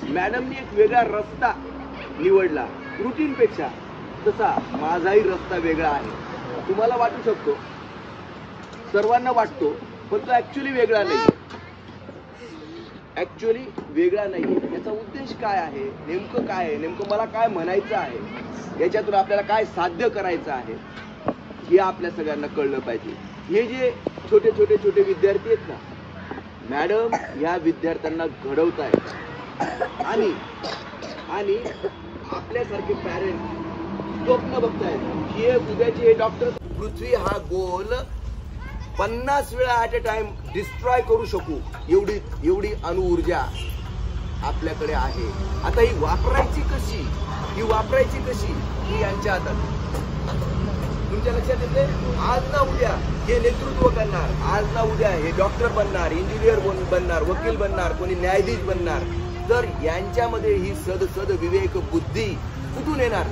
मॅडमनी एक वेगळा रस्ता निवडला रुटीन पेक्षा, तसा माझाही रस्ता वेगळा आहे. तुम्हाला वाटू शकतो, सर्वांना वाटतो, पण तो ऍक्च्युली वेगळा नाही. ऍक्च्युली वेगळा नाही. याचा उद्देश काय आहे, नेमकं काय आहे, नेमकं मला काय म्हणायचं आहे, याच्यातून आपल्याला काय साध्य करायचं आहे, हे आपल्या सगळ्यांना कळलं पाहिजे. हे जे छोटे छोटे छोटे विद्यार्थी आहेत ना, मॅडम या विद्यार्थ्यांना घडवत आहेत आणि आपल्यासारखे पॅरेंट स्वप्न बघतायत की उद्याचे हे डॉक्टर. पृथ्वी हा गोल 50 वेळा ऍट अ टाइम डिस्ट्रॉय करू शकू एवढी अणुऊर्जा आपल्याकडे आहे. आता ही वापरायची कशी ही यांच्या हातात. तुमच्या लक्षात येते, आज ना उद्या हे नेतृत्व करणार, आज ना उद्या हे डॉक्टर बनणार, इंजिनियर बनणार, वकील बनणार, कोणी न्यायाधीश बनणार. तर यांच्यामध्ये ही सद विवेक बुद्धी कुठून येणार?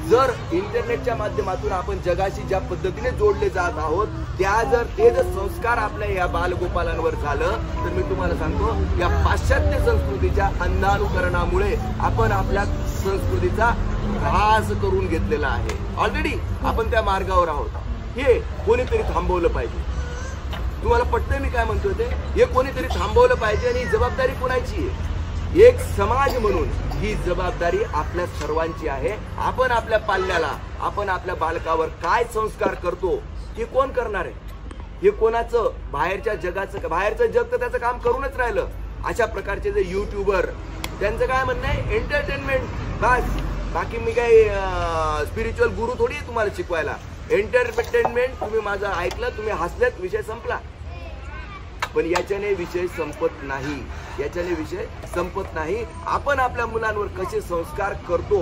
जर इंटरनेटच्या माध्यमातून आपण जगाशी ज्या पद्धतीने जोडले जात आहोत, ते जर संस्कार आपल्या या बालगोपालांवर झालं, तर मी तुम्हाला सांगतो, या पाश्चात्य संस्कृतीच्या अंधानुकरणामुळे आपण आपल्या संस्कृतीचा ऱ्हास करून घेतलेला आहे. ऑलरेडी आपण त्या मार्गावर आहोत. हे कोणीतरी थांबवलं पाहिजे. तुम्हाला पटतंय मी काय म्हणतोय ते? हे कोणीतरी थांबवलं पाहिजे. आणि जबाबदारी कोणाची आहे? एक समाज म्हणून ही जबाबदारी आपल्या सर्वांची आहे. आपण आपल्या पाल्याला, आपण आपल्या बालकावर काय संस्कार करतो हे कोण करणार आहे? हे कोणाचं? बाहेरच्या जगाचं. बाहेरचं जग तर त्याचं काम करूनच राहिलं. अशा प्रकारचे जे युट्यूबर, त्यांचं काय म्हणणं आहे? एंटरटेनमेंट बस. बाकी मी काही स्पिरिच्युअल गुरु थोडी तुम्हाला शिकवायला. एंटरटेनमेंट. तुम्ही माझं ऐकलं, तुम्ही हसलेत, विषय संपला. पण याच्याने विषय संपत नाही. आपण आपल्या मुलांवर कसे संस्कार करतो.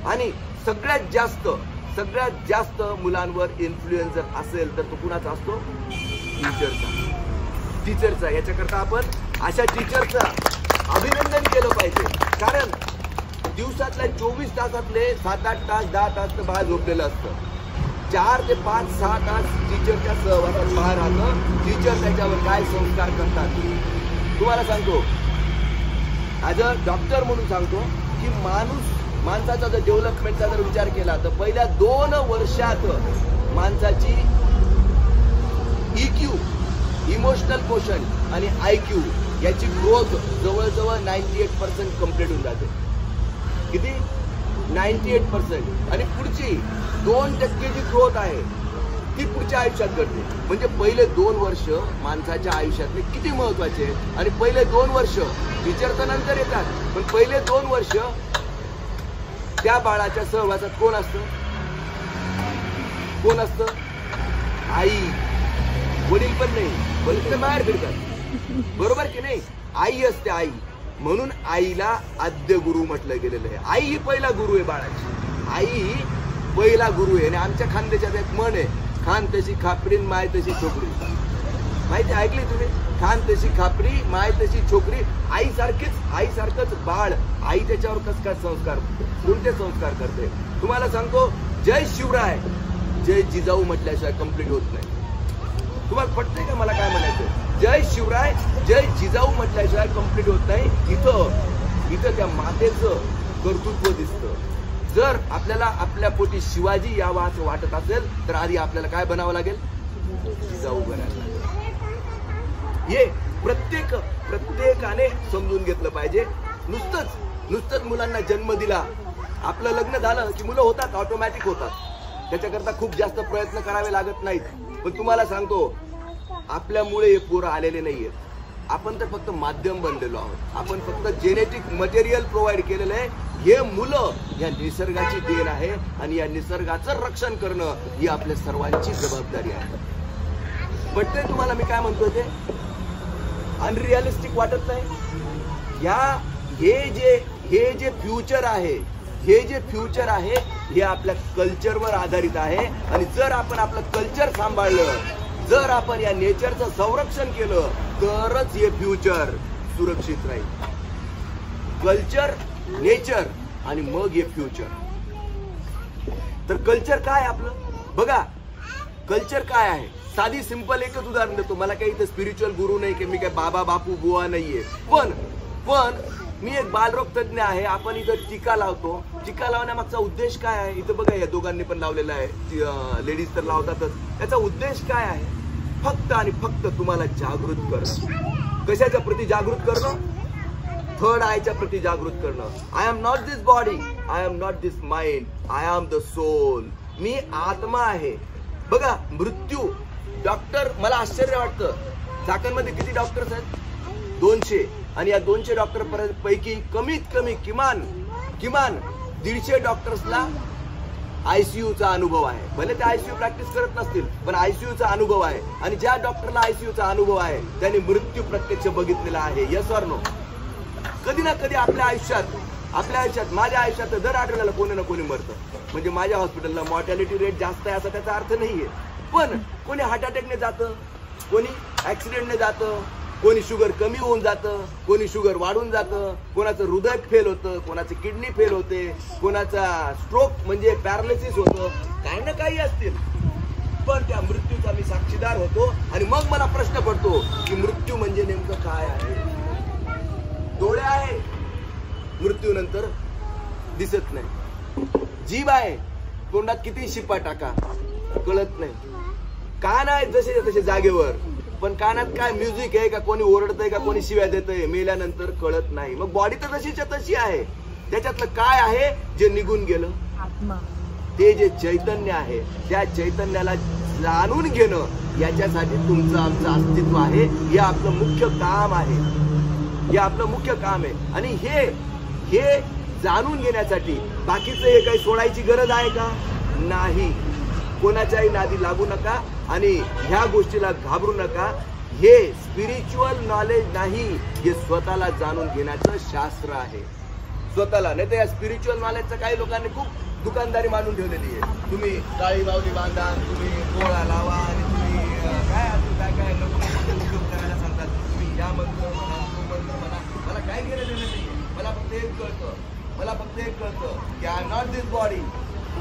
आणि सगळ्यात जास्त मुलांवर इन्फ्लुएन्स जर असेल तर तो कुणाचा असतो? टीचरचा. याच्याकरता आपण अशा टीचरचा अभिनंदन केलं पाहिजे. कारण दिवसातल्या 24 तासातले 7-8 तास 10 तास तर बाहेर झोपलेलं असतं. 4 ते 5-6 तास टीचरच्या सहवासात बाहेर राहतं. टीचर त्याच्यावर काय संस्कार करतात तुम्हाला सांगतो. ॲज अ डॉक्टर म्हणून सांगतो की माणसाचा जर डेव्हलपमेंटचा जर विचार केला तर पहिल्या 2 वर्षात माणसाची EQ, इमोशनल क्वोशंट आणि IQ याची ग्रोथ जवळजवळ 98% कम्प्लीट होऊन जाते. किती? 98%. आणि पुढची 2% जी ग्रोथ आहे ती पुढच्या आयुष्यात घडते. म्हणजे पहिले 2 वर्ष माणसाच्या आयुष्यातले किती महत्वाचे आहेत. आणि पहिले 2 वर्ष टीचर तर नंतर येतात, पण पहिले 2 वर्ष त्या बाळाच्या सहवासात कोण असतं? आई. वडील पण नाही, वडील तर बाहेर फिरतात. बरोबर की नाही? आई असते, आई. म्हणून आईला आद्य गुरु म्हटलं गेलेलं आहे. आई ही पहिला गुरु आहे बाळाची. आई ही पहिला गुरु आहे. आणि आमच्या खानदेशात एक म्हण आहे, खान तशी खापरी माय तशी छोकरी. माहिती ऐकली तुम्ही? खान तशी खापरी माय तशी छोकरी. आईसारखंच बाळ. आई त्याच्यावर कसं काय संस्कार, कोणते संस्कार करते? तुम्हाला सांगतो, जय शिवराय जय जिजाऊ म्हटल्याशिवाय कम्प्लीट होत नाही. तुम्हाला पटतंय का मला काय म्हणायचं? जय शिवराय जय जिजाऊ म्हटल्याशिवाय कम्प्लीट होत नाही. इथं त्या मातेचं कर्तृत्व दिसतं. जर आपल्याला आपल्या पोटी शिवाजी यावा असं वाटत असेल तर आधी आपल्याला काय बनावं लागेल? जिजाऊ बनायला लागेल. हे प्रत्येकाने समजून घेतलं पाहिजे. नुसतंच मुलांना जन्म दिला, आपलं लग्न झालं की मुलं होतात, ऑटोमॅटिक होतात. त्याच्याकरता खूप जास्त प्रयत्न करावे लागत नाहीत. पण तुम्हाला सांगतो, आपल्यामुळे हे पोरं आलेले नाहीयेत. आपण तर फक्त माध्यम बनलेलो आहोत. आपण फक्त जेनेटिक मटेरियल प्रोव्हाइड केलेलं आहे. हे मुलं या निसर्गाची देण आहे आणि या निसर्गाचं रक्षण करणं ही आपल्या सर्वांची जबाबदारी आहे. पटतंय तुम्हाला मी काय म्हणतोय ते? अनरिअलिस्टिक वाटत नाही? हे जे फ्युचर आहे हे आपल्या कल्चरवर आधारित आहे. आणि जर आपण आपलं कल्चर सांभाळलं, जर आपण या नेचरचं संरक्षण केलं तरच हे फ्युचर सुरक्षित राहील. कल्चर, नेचर आणि मग हे फ्युचर. तर कल्चर काय आपलं बघा. कल्चर काय आहे? साधी सिंपल एकच उदाहरण देतो. मला काही इथं स्पिरिच्युअल गुरु नाही की मी काय बाबा बापू बुवा नाहीये. पण मी एक बालरोग तज्ञ आहे. आपण इथं टीका लावतो. टीका लावण्यामागचा उद्देश काय आहे? इथं बघा, या दोघांनी पण लावलेला आहे. लेडीज तर लावतातच. त्याचा उद्देश काय आहे? फक्त आणि फक्त तुम्हाला जागृत करणं. कशाच्या प्रती जागृत करणं? थर्ड आयच्या प्रती जागृत करणं. I am not this body, I am not this mind, I am the soul. मी आत्मा आहे. बघा, मृत्यू डॉक्टर, मला आश्चर्य वाटतं, चाकणमध्ये किती डॉक्टर्स आहेत? 200. आणि या 200 डॉक्टर पैकी कमीत कमी किमान 150 डॉक्टर्सला आयसीयूचा अनुभव आहे. भले ते आयसीयू प्रॅक्टिस करत नसतील, पण आयसीयूचा अनुभव आहे. आणि ज्या डॉक्टरला आयसीयूचा अनुभव आहे त्यांनी मृत्यू प्रत्यक्ष बघितलेला आहे. Yes or no? कधी ना कधी आपल्या आयुष्यात, माझ्या आयुष्यात दर आठवड्याला कोणी ना कोणी मरतं. म्हणजे माझ्या हॉस्पिटलला मॉर्टॅलिटी रेट जास्त आहे असा त्याचा अर्थ नाहीये. पण कोणी हार्ट अटॅकने जातं, कोणी ऍक्सिडेंटने जातं, कोणी शुगर कमी होऊन जातं, कोणी शुगर वाढून जातं, कोणाचं हृदय फेल होतं, कोणाची किडनी फेल होते, कोणाचा स्ट्रोक म्हणजे पॅरालिसिस होतं, काही ना काही असतील. पण त्या मृत्यूचा मी साक्षीदार होतो. आणि मग मला प्रश्न पडतो की मृत्यू म्हणजे नेमकं काय आहे? डोळे आहे, मृत्यूनंतर दिसत नाही. जीभ आहे, तोंडात किती शिपा टाका कळत नाही. कान आहे जसे तसे जागेवर, पण कानात काय म्युझिक आहे का, कोणी ओरडतंय का, कोणी शिव्या देतंय, मेल्यानंतर कळत नाही. मग बॉडी तर तशीच्या तशी आहे. त्याच्यातलं काय आहे जे निघून गेलं? आत्मा. ते जे चैतन्य आहे, त्या चैतन्याला जाणून घेणं, याच्यासाठी तुमचं आमचं अस्तित्व आहे. हे आपलं मुख्य काम आहे. हे आपलं मुख्य काम आहे. आणि हे जाणून घेण्यासाठी बाकीचं हे काही सोडायची गरज आहे का? नाही. कोणाच्याही नादी लागू नका आणि ह्या गोष्टीला घाबरू नका. हे स्पिरिच्युअल नॉलेज नाही, हे स्वतःला जाणून घेण्याचं शास्त्र आहे. स्वतःला. नाही तर या स्पिरिच्युअल नॉलेजचं काही लोकांनी खूप दुकानदारी मानून ठेवलेली आहे. तुम्ही काळी बावली बांधा, तुम्ही गोळा लावा आणि तुम्ही काय अजून काय उद्योग करायला सांगतात. तुम्ही या मंत्र म्हणा, मला काय घेणं देणं नाही. मला फक्त एक कळतं की I am not this body,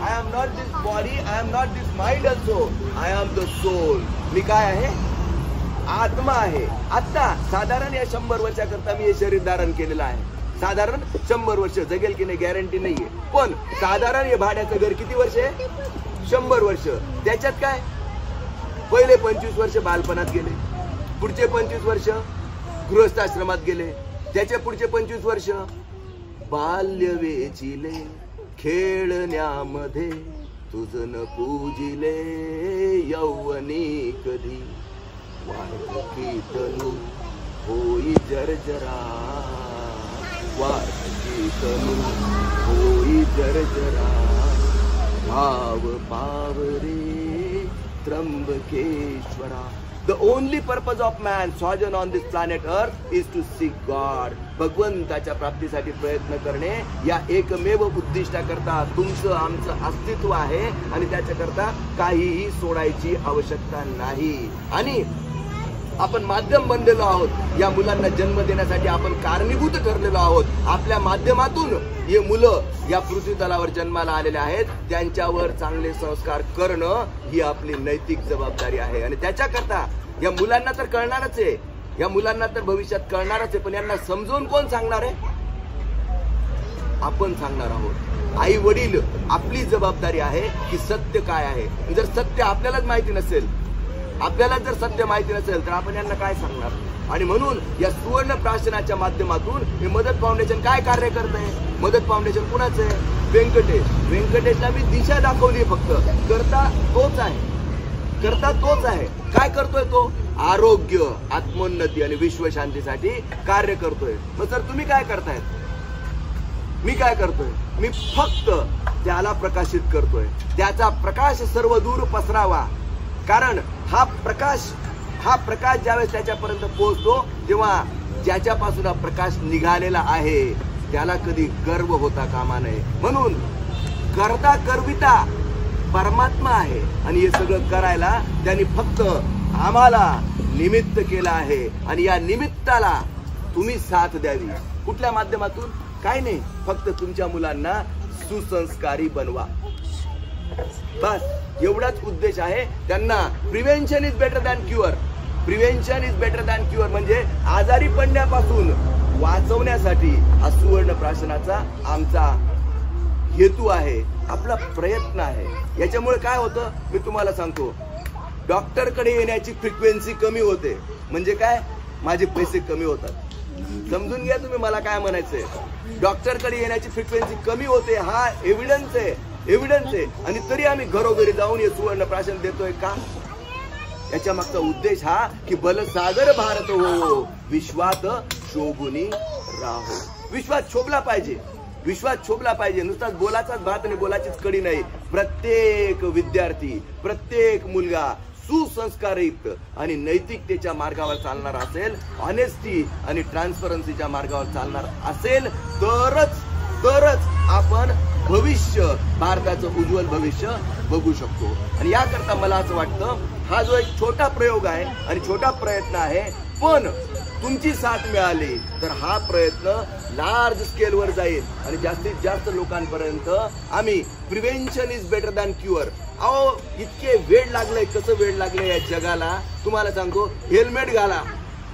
I am not this body, I am not this mind also, I am the soul. मी काय आहे? आत्मा आहे. आता साधारण या 100 वर्षाकरता मी हे शरीर धारण केलेलं आहे. साधारण 100 वर्ष जगेल की नाही गॅरंटी नाहीये. पण साधारण हे भाड्याचं घर किती वर्ष आहे? 100 वर्ष. त्याच्यात काय? पहिले 25 वर्ष बालपणात गेले, पुढचे 25 वर्ष गृहस्थाश्रमात गेले, त्याच्या पुढचे 25 वर्ष बाल्य वेचिले, खेळण्यामध्ये तुझन पूजिले, यौवनी कधी वाढकी तनु होई जर्जरा, वाढकी तनु होई जर्जरा, भाव Paware त्र्यंबकेश्वरा. The only purpose of man sojourn on this planet earth is to seek God. भगवंताच्या प्राप्तीसाठी प्रयत्न करणे, या एकमेव उद्दिष्टाकरता तुमचं आमचं अस्तित्व आहे. आणि त्याच्याकरता काहीही सोडायची आवश्यकता नाही. आणि आपण माध्यम बनलेलो आहोत. या मुलांना जन्म देण्यासाठी आपण कारणीभूत ठरलेलो आहोत. आपल्या माध्यमातून हे मुलं या पृथ्वी तलावर जन्माला आलेले आहेत. त्यांच्यावर चांगले संस्कार करणं ही आपली नैतिक जबाबदारी आहे. आणि त्याच्याकरता या मुलांना तर कळणारच आहे, या मुलांना तर भविष्यात कळणारच आहे. पण यांना समजून कोण सांगणार आहे? आपण सांगणार आहोत. आई वडील, आपली जबाबदारी आहे की सत्य काय आहे. जर सत्य आपल्यालाच माहिती नसेल, आपल्याला जर सत्य माहिती नसेल तर आपण यांना काय सांगणार? आणि म्हणून या सुवर्ण प्राशनाच्या माध्यमातून हे मदत फाउंडेशन काय कार्य करत आहे? मदत फाउंडेशन कुणाचं आहे? व्यंकटेशला मी दिशा दाखवली. फक्त करता तोच आहे. काय करतोय तो? आरोग्य, आत्मोन्नती आणि विश्वशांतीसाठी कार्य करतोय. मग सर तुम्ही काय करतायत? मी काय करतोय? मी फक्त त्याला प्रकाशित करतोय. त्याचा प्रकाश सर्व दूर पसरावा. कारण हा प्रकाश ज्यावेळेस त्याच्यापर्यंत पोहोचतो तेव्हा ज्याच्यापासून हा प्रकाश निघालेला आहे त्याला कधी गर्व होता कामा नये. म्हणून करता करविता परमात्मा आहे. आणि हे सगळं करायला त्यांनी फक्त आम्हाला निमित्त केलं आहे. आणि या निमित्ताला तुम्ही साथ द्यावी. कुठल्या माध्यमातून? काय नाही, फक्त तुमच्या मुलांना सुसंस्कारी बनवा. बस एवढाच उद्देश आहे. त्यांना prevention is better than cure. Prevention is better than cure म्हणजे आजारी पडण्यापासून वाचवण्यासाठी हा सुवर्ण प्राशनाचा आमचा हेतू आहे, आपला प्रयत्न आहे. याच्यामुळे काय होतं मी तुम्हाला सांगतो, डॉक्टरकडे येण्याची फ्रिक्वेन्सी कमी होते. म्हणजे काय, माझे पैसे कमी होतात. समजून घ्या तुम्ही मला काय म्हणायचंय. डॉक्टरकडे येण्याची फ्रिक्वेन्सी कमी होते, हा एव्हिडन्स आहे, एव्हिडन्स आहे. आणि तरी आम्ही घरोघरी जाऊन हे सुवर्ण प्राशन देतोय का? याच्या मागचा उद्देश हा की बलसागर भारत हो, विश्वात शोभुनी राहो. विश्वात शोभला पाहिजे, विश्वात शोभला पाहिजे. नुसताच बोलाचाच भात आणि बोलाचीच कडी नाही. प्रत्येक विद्यार्थी, प्रत्येक मुलगा सुसंस्कारयुक्त आणि नैतिकतेच्या मार्गावर चालणार असेल, ऑनेस्टी आणि ट्रान्सपरन्सीच्या मार्गावर चालणार असेल तरच आपण भविष्य, भारताचं उज्ज्वल भविष्य बघू शकतो. आणि याकरता मला असं वाटतं, हा जो एक छोटा प्रयोग आहे आणि छोटा प्रयत्न आहे, पण तुमची साथ मिळाली तर हा प्रयत्न लार्ज स्केलवर जाईल आणि जास्तीत जास्त लोकांपर्यंत आम्ही prevention is better than cure. अहो इतके वेळ लागलंय, कसं वेळ लागलंय या जगाला तुम्हाला सांगतो. हेल्मेट घाला,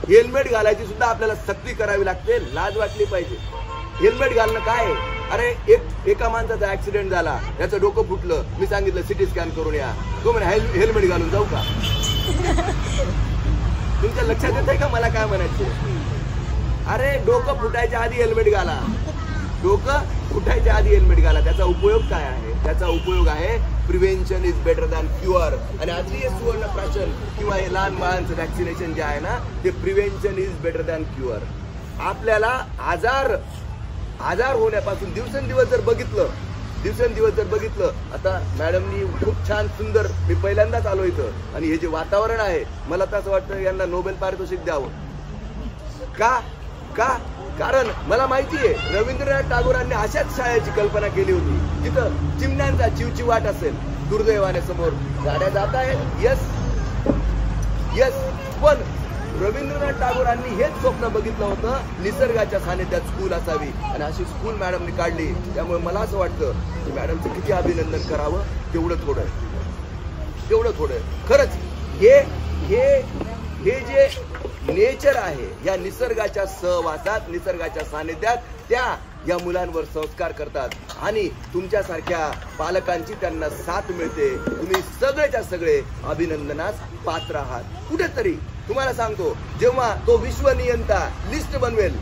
हेल्मेट घालायची सुद्धा आपल्याला सक्ती करावी लागते. लाज वाटली पाहिजे. हेल्मेट घालणं काय? अरे एका माणसाचा ऍक्सिडेंट झाला, त्याचं डोकं फुटलं, मी सांगितलं सिटी स्कॅन करून या, तो म्हणे हेल्मेट घालून जाऊ का? तुमच्या लक्षात येत आहे का मला काय म्हणायचं? अरे डोकं फुटायच्या आधी हेल्मेट घाला, डोकं फुटायच्या आधी हेल्मेट घाला. त्याचा उपयोग काय आहे? त्याचा उपयोग आहे prevention is better than cure. आणि आजही हे सुवर्ण प्राशन किंवा हे लहान बाळांचं वॅक्सिनेशन जे आहे ना, ते prevention is better than cure. आपल्याला आजार होण्यापासून दिवसेंदिवस जर बघितलं, आता मॅडमनी खूप छान सुंदर, मी पहिल्यांदाच आलो इथं आणि हे जे वातावरण आहे मला तर असं वाटतं यांना नोबेल पारितोषिक द्यावं. का? कारण मला माहिती आहे रवींद्रनाथ टागोरांनी अशाच शाळेची कल्पना केली होती, जिथं चिमण्यांचा चिवचिवाट असेल. दुर्दैवाने समोर गाड्या जात आहेत, यस, पण रवींद्रनाथ टागोरांनी हेच स्वप्न बघितलं होतं, निसर्गाच्या सानिध्यात स्कूल असावी आणि अशी स्कूल मॅडमनी काढली. त्यामुळे मला असं वाटतं की मॅडमचं किती अभिनंदन करावं, तेवढं थोडं. खरंच हे जे नेचर आहे, या निसर्गाच्या सहवासात, निसर्गाच्या सानिध्यात त्या या मुलांवर संस्कार करतात आणि तुमच्यासारख्या पालकांची त्यांना साथ मिळते. तुम्ही सगळेच्या सगळे अभिनंदनास पात्र आहात. कुठेतरी तुम्हाला सांगतो, जेव्हा तो विश्वनियंता लिस्ट बनवेल,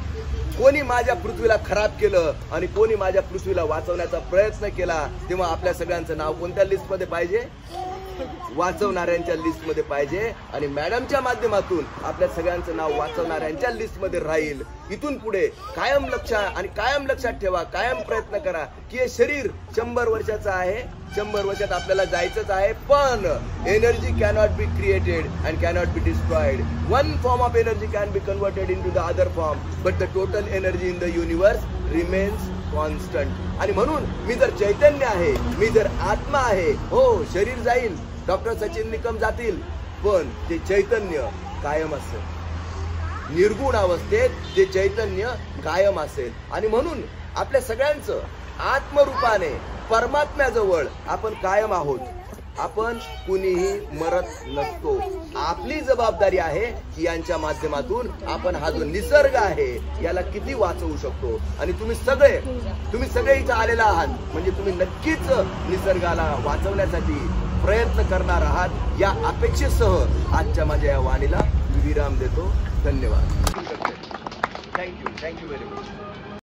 कोणी माझ्या पृथ्वीला खराब केलं आणि कोणी माझ्या पृथ्वीला वाचवण्याचा प्रयत्न केला, तेव्हा आपल्या सगळ्यांचं नाव कोणत्या लिस्टमध्ये पाहिजे? वाचवणाऱ्यांच्या लिस्टमध्ये पाहिजे. आणि मॅडमच्या माध्यमातून आपल्या सगळ्यांचं नाव वाचवणाऱ्यांच्या लिस्टमध्ये राहील. इथून पुढे कायम लक्षात ठेवा, कायम प्रयत्न करा की हे शरीर 100 वर्षाचं आहे, 100 वर्षात आपल्याला जायचंच आहे. पण energy cannot be created and cannot be destroyed. One form of energy can be converted in to the other form, but the total energy in the universe remains constant. आणि म्हणून मी जर चैतन्य आहे, मी जर आत्मा आहे, हो शरीर जाईल, डॉक्टर सचिन निकम जातील, पण ते चैतन्य कायम असेल. निर्गुण अवस्थेत ते चैतन्य कायम असेल. आणि म्हणून आपल्या सगळ्यांचं आत्मरूपाने परमात्म्याजवळ आपण कायम आहोत. आपण कुणीही मरत नसतो. आपली जबाबदारी आहे की यांच्या माध्यमातून आपण हा जो निसर्ग आहे याला किती वाचवू शकतो. आणि तुम्ही सगळे इथं आलेला आहात म्हणजे तुम्ही नक्कीच निसर्गाला वाचवण्यासाठी प्रयत्न करणार आहात. या अपेक्षेसह आजच्या माझ्या या वाणीला विराम देतो. धन्यवाद. Thank you very much.